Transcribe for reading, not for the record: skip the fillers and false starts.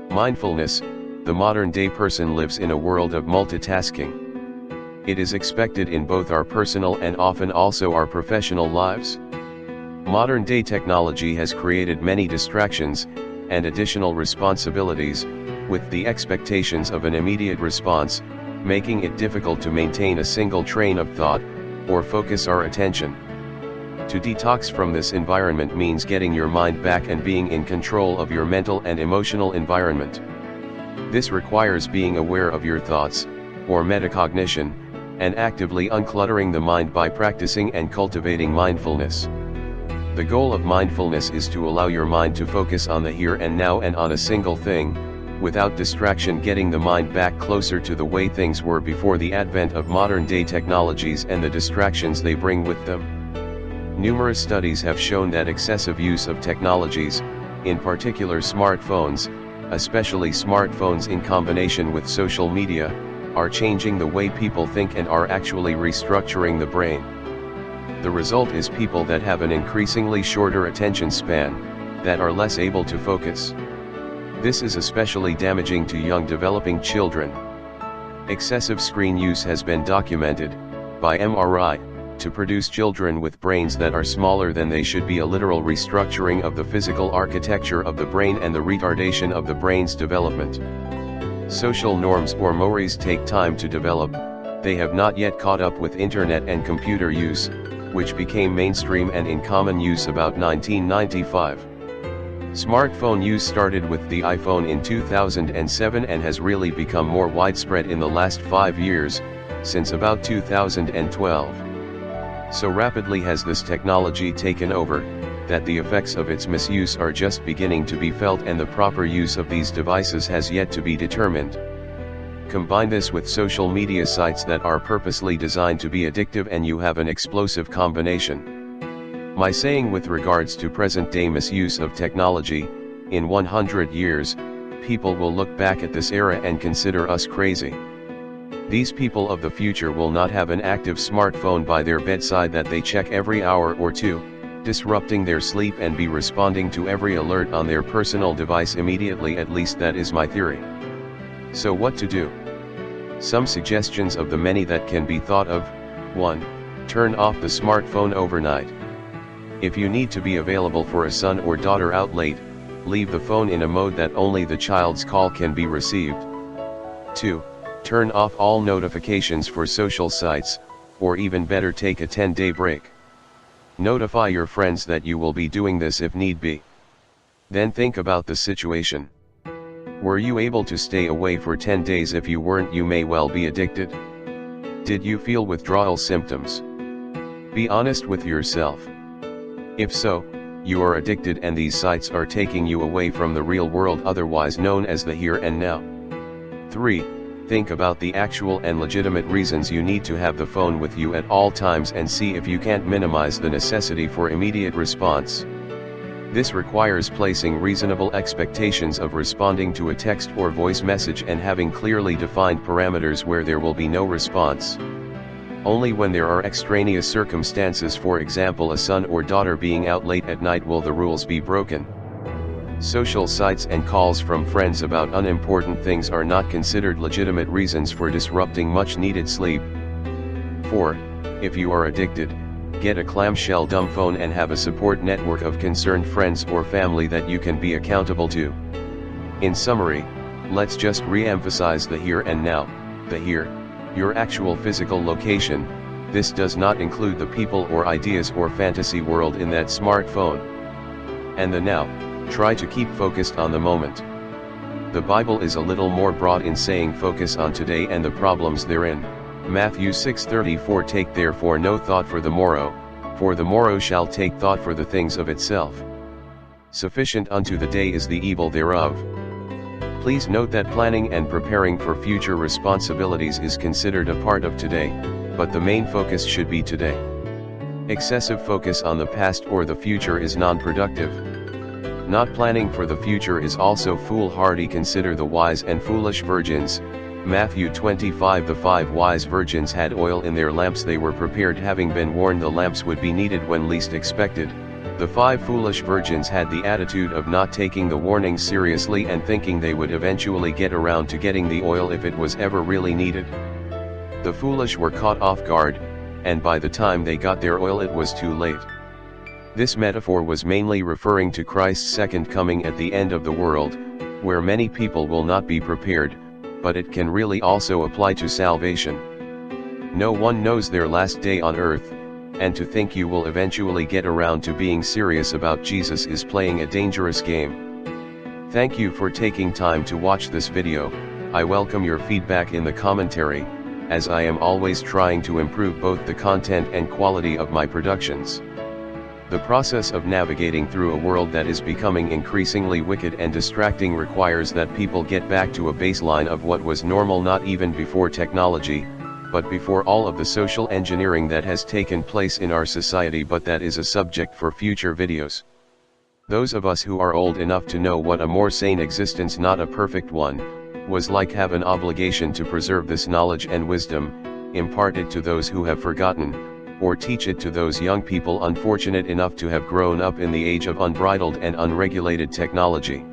Mindfulness, the modern-day person lives in a world of multitasking. It is expected in both our personal and often also our professional lives. Modern-day technology has created many distractions and additional responsibilities, with the expectations of an immediate response, making it difficult to maintain a single train of thought, or focus our attention. To detox from this environment means getting your mind back and being in control of your mental and emotional environment. This requires being aware of your thoughts, or metacognition, and actively uncluttering the mind by practicing and cultivating mindfulness. The goal of mindfulness is to allow your mind to focus on the here and now and on a single thing, without distraction, getting the mind back closer to the way things were before the advent of modern-day technologies and the distractions they bring with them. Numerous studies have shown that excessive use of technologies, in particular smartphones, especially smartphones in combination with social media, are changing the way people think and are actually restructuring the brain. The result is people that have an increasingly shorter attention span, that are less able to focus. This is especially damaging to young developing children. Excessive screen use has been documented, by MRI, to produce children with brains that are smaller than they should be, a literal restructuring of the physical architecture of the brain and the retardation of the brain's development. Social norms or mores take time to develop. They have not yet caught up with internet and computer use, which became mainstream and in common use about 1995. Smartphone use started with the iPhone in 2007 and has really become more widespread in the last 5 years, since about 2012. So rapidly has this technology taken over, that the effects of its misuse are just beginning to be felt and the proper use of these devices has yet to be determined. Combine this with social media sites that are purposely designed to be addictive and you have an explosive combination. My saying with regards to present-day misuse of technology, in 100 years, people will look back at this era and consider us crazy. These people of the future will not have an active smartphone by their bedside that they check every hour or two, disrupting their sleep, and be responding to every alert on their personal device immediately. At least that is my theory. So what to do? Some suggestions of the many that can be thought of. 1. Turn off the smartphone overnight. If you need to be available for a son or daughter out late, leave the phone in a mode that only the child's call can be received. 2. Turn off all notifications for social sites, or even better, take a 10-day break. Notify your friends that you will be doing this if need be. Then think about the situation. Were you able to stay away for 10 days? If you weren't, you may well be addicted. Did you feel withdrawal symptoms? Be honest with yourself. If so, you are addicted and these sites are taking you away from the real world, otherwise known as the here and now. 3. Think about the actual and legitimate reasons you need to have the phone with you at all times and see if you can't minimize the necessity for immediate response. This requires placing reasonable expectations of responding to a text or voice message and having clearly defined parameters where there will be no response. Only when there are extraneous circumstances, for example a son or daughter being out late at night, will the rules be broken. Social sites and calls from friends about unimportant things are not considered legitimate reasons for disrupting much needed sleep. 4. If you are addicted, get a clamshell dumb phone and have a support network of concerned friends or family that you can be accountable to. In summary, let's just re-emphasize the here and now. The here, your actual physical location. This does not include the people or ideas or fantasy world in that smartphone. And the now, try to keep focused on the moment. The Bible is a little more broad in saying focus on today and the problems therein. Matthew 6:34 Take therefore no thought for the morrow shall take thought for the things of itself. Sufficient unto the day is the evil thereof. Please note that planning and preparing for future responsibilities is considered a part of today, but the main focus should be today. Excessive focus on the past or the future is non-productive. Not planning for the future is also foolhardy. Consider the wise and foolish virgins. Matthew 25 The 5 wise virgins had oil in their lamps. They were prepared, having been warned the lamps would be needed when least expected. The 5 foolish virgins had the attitude of not taking the warnings seriously and thinking they would eventually get around to getting the oil if it was ever really needed. The foolish were caught off guard, and by the time they got their oil it was too late. This metaphor was mainly referring to Christ's second coming at the end of the world, where many people will not be prepared, but it can really also apply to salvation. No one knows their last day on earth, and to think you will eventually get around to being serious about Jesus is playing a dangerous game. Thank you for taking time to watch this video. I welcome your feedback in the commentary, as I am always trying to improve both the content and quality of my productions. The process of navigating through a world that is becoming increasingly wicked and distracting requires that people get back to a baseline of what was normal, not even before technology, but before all of the social engineering that has taken place in our society, but that is a subject for future videos. Those of us who are old enough to know what a more sane existence, not a perfect one, was like have an obligation to preserve this knowledge and wisdom, impart it to those who have forgotten, or teach it to those young people unfortunate enough to have grown up in the age of unbridled and unregulated technology.